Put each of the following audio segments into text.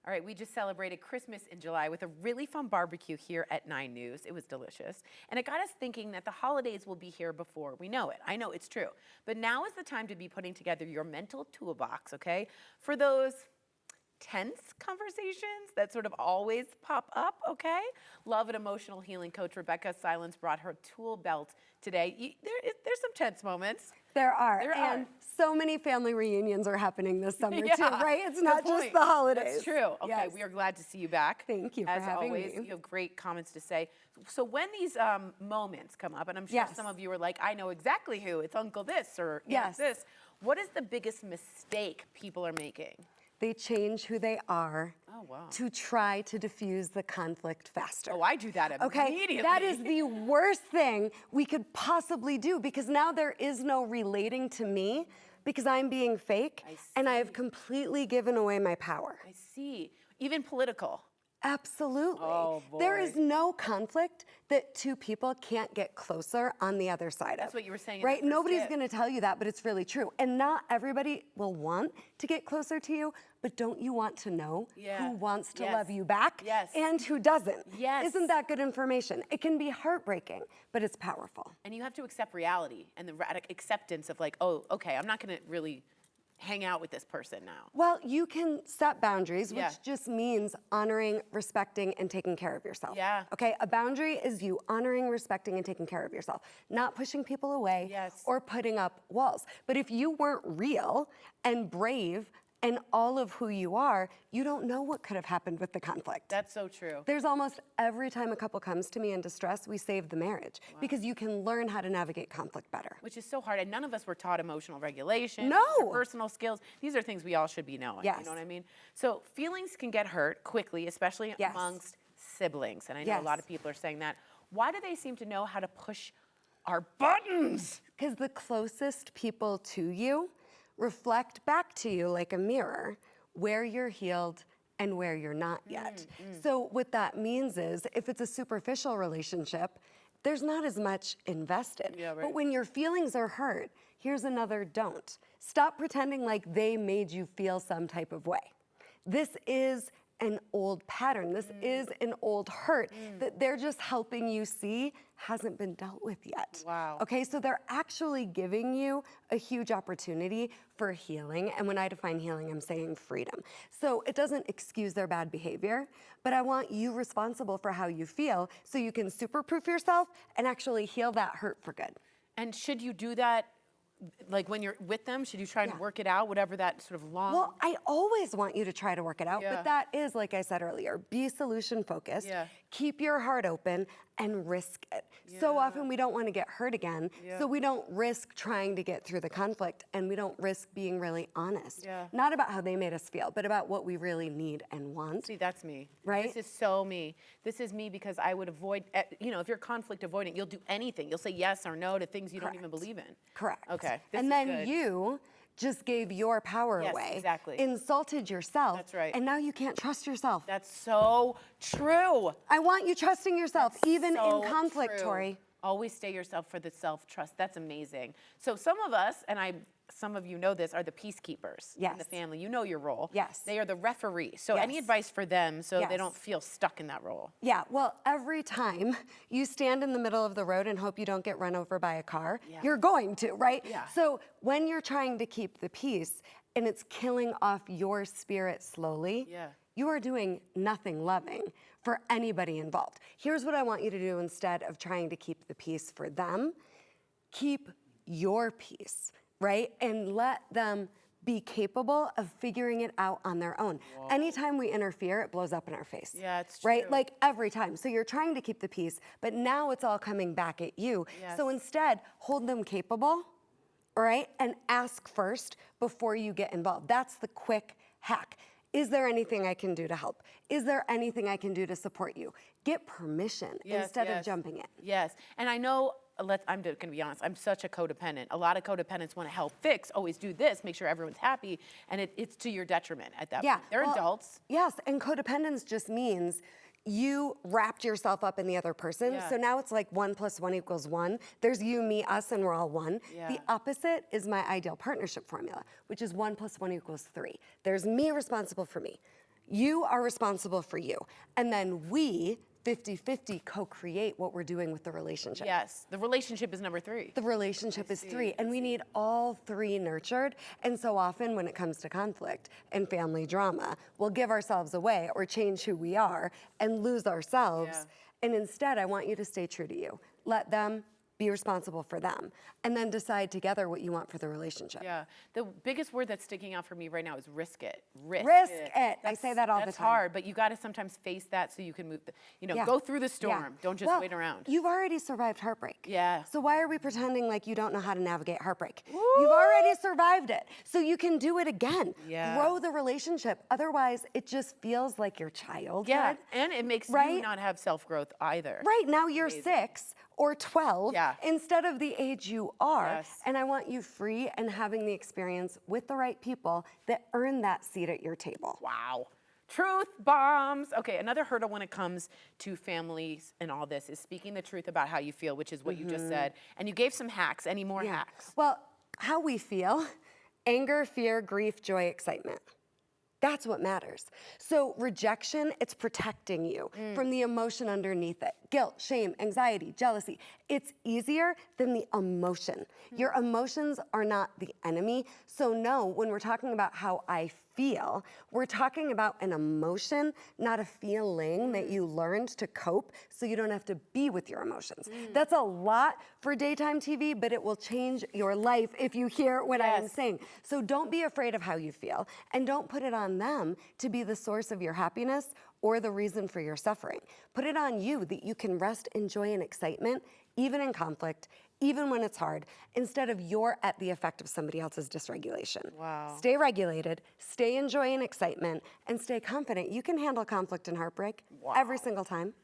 All right, we just celebrated Christmas in July with a really fun barbecue here at 9 News. It was delicious. And it got us thinking that the holidays will be here before we know it. I know it's true. But now is the time to be putting together your mental toolbox, okay? For those tense conversations that sort of always pop up, okay? Love and emotional healing coach Rebeccah Silence brought her tool belt today. There's some tense moments. There are. And so many family reunions are happening this summer too, right? It's not just the holidays. That's true. Okay, yes. We are glad to see you back. Thank you for having me. As always, you have great comments to say. So when these moments come up, and I'm sure some of you are like, I know exactly who, it's Uncle this or this. What is the biggest mistake people are making? They change who they are to try to diffuse the conflict faster. Oh, I do that immediately. That is the worst thing we could possibly do, because now there is no relating to me because I'm being fake and I have completely given away my power. I see. Even political. Absolutely. Oh, boy. There is no conflict that two people can't get closer on the other side of. That's what you were saying. Right? Nobody's going to tell you that, but it's really true. And not everybody will want to get closer to you, but don't you want to know who wants to love you back and who doesn't? Yes. Isn't that good information? It can be heartbreaking, but it's powerful. And you have to accept reality and the acceptance of like, oh, okay, I'm not going to really hang out with this person now. Well, you can set boundaries, which just means honoring, respecting, and taking care of yourself. Yeah. Okay, a boundary is you honoring, respecting, and taking care of yourself, not pushing people away or putting up walls. But if you weren't real and brave and all of who you are, you don't know what could have happened with the conflict. That's so true. There's almost every time a couple comes to me in distress, we save the marriage because you can learn how to navigate conflict better. Which is so hard, and none of us were taught emotional regulation, personal skills. These are things we all should be knowing, you know what I mean? So feelings can get hurt quickly, especially amongst siblings, and I know a lot of people are saying that. Why do they seem to know how to push our buttons? Because the closest people to you reflect back to you like a mirror where you're healed and where you're not yet. So what that means is if it's a superficial relationship, there's not as much invested. But when your feelings are hurt, here's another don't. Stop pretending like they made you feel some type of way. This is an old pattern. This is an old hurt that they're just helping you see hasn't been dealt with yet. Wow. Okay, so they're actually giving you a huge opportunity for healing. And when I define healing, I'm saying freedom. So it doesn't excuse their bad behavior, but I want you responsible for how you feel so you can super-proof yourself and actually heal that hurt for good. And should you do that like when you're with them? Should you try and work it out, whatever that sort of long... Well, I always want you to try to work it out, but that is, like I said earlier, be solution focused, keep your heart open, and risk it. So often we don't want to get hurt again, so we don't risk trying to get through the conflict, and we don't risk being really honest. Not about how they made us feel, but about what we really need and want. See, that's me. Right? This is so me. This is me because I would avoid, you know, if you're conflict avoidant, you'll do anything. You'll say yes or no to things you don't even believe in. Correct. Okay. And then you just gave your power away. Exactly. Insulted yourself. That's right. And now you can't trust yourself. That's so true. I want you trusting yourself, even in conflict, Tori. Always stay yourself for the self-trust. That's amazing. So some of us, and some of you know this, are the peacekeepers in the family. You know your role. They are the referee. So any advice for them so they don't feel stuck in that role? Yeah, well, every time you stand in the middle of the road and hope you don't get run over by a car, you're going to, right? So when you're trying to keep the peace and it's killing off your spirit slowly, you are doing nothing loving for anybody involved. Here's what I want you to do instead of trying to keep the peace for them. Keep your peace, right? And let them be capable of figuring it out on their own. Anytime we interfere, it blows up in our face. Yeah, it's true. Right? Like every time. So you're trying to keep the peace, but now it's all coming back at you. So instead, hold them capable, all right? And ask first before you get involved. That's the quick hack. Is there anything I can do to help? Is there anything I can do to support you? Get permission instead of jumping in. Yes, and I know, I'm going to be honest, I'm such a codependent. A lot of codependents want to help fix, always do this, make sure everyone's happy, and it's to your detriment at that point. They're adults. Yes, and codependence just means you wrapped yourself up in the other person. So now it's like 1 + 1 = 1. There's you, me, us, and we're all one. The opposite is my ideal partnership formula, which is 1 + 1 = 3. There's me responsible for me. You are responsible for you. And then we 50-50 co-create what we're doing with the relationship. Yes, the relationship is number 3. The relationship is 3, and we need all 3 nurtured. And so often when it comes to conflict and family drama, we'll give ourselves away or change who we are and lose ourselves. Yeah. And instead, I want you to stay true to you. Let them be responsible for them, and then decide together what you want for the relationship. Yeah, the biggest word that's sticking out for me right now is risk it. Risk it. I say that all the time. That's hard, but you got to sometimes face that so you can move, go through the storm. Don't just wait around. You've already survived heartbreak. Yeah. So why are we pretending like you don't know how to navigate heartbreak? Woo! You've already survived it, so you can do it again. Yeah. Grow the relationship. Otherwise, it just feels like your childhood. Yeah, and it makes you not have self-growth either. Right, now you're 6 or 12 instead of the age you are. Yes. And I want you free and having the experience with the right people that earn that seat at your table. Wow. Truth bombs. Okay, another hurdle when it comes to families and all this is speaking the truth about how you feel, which is what you just said. And you gave some hacks. Any more hacks? Well, how we feel, anger, fear, grief, joy, excitement. That's what matters. So rejection, it's protecting you from the emotion underneath it. Guilt, shame, anxiety, jealousy. It's easier than the emotion. Your emotions are not the enemy. So no, when we're talking about how I feel, we're talking about an emotion, not a feeling that you learned to cope so you don't have to be with your emotions. That's a lot for daytime TV, but it will change your life if you hear what I am saying. So don't be afraid of how you feel, and don't put it on them to be the source of your happiness or the reason for your suffering. Put it on you that you can rest in joy and excitement, even in conflict, even when it's hard, instead of you're at the effect of somebody else's dysregulation. Wow. Stay regulated, stay in joy and excitement, and stay confident. You can handle conflict and heartbreak every single time.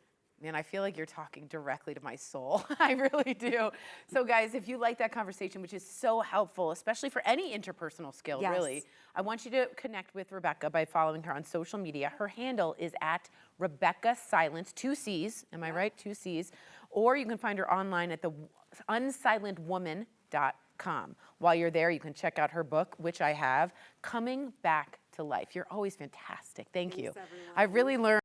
Man, I feel like you're talking directly to my soul. I really do. So guys, if you like that conversation, which is so helpful, especially for any interpersonal skill, really, I want you to connect with Rebeccah by following her on social media. Her handle is at Rebeccah Silence, 2 C's, am I right? 2 C's. Or you can find her online at the unsilentwoman.com. While you're there, you can check out her book, which I have, Coming Back to Life. You're always fantastic. Thank you. Everyone. I really learned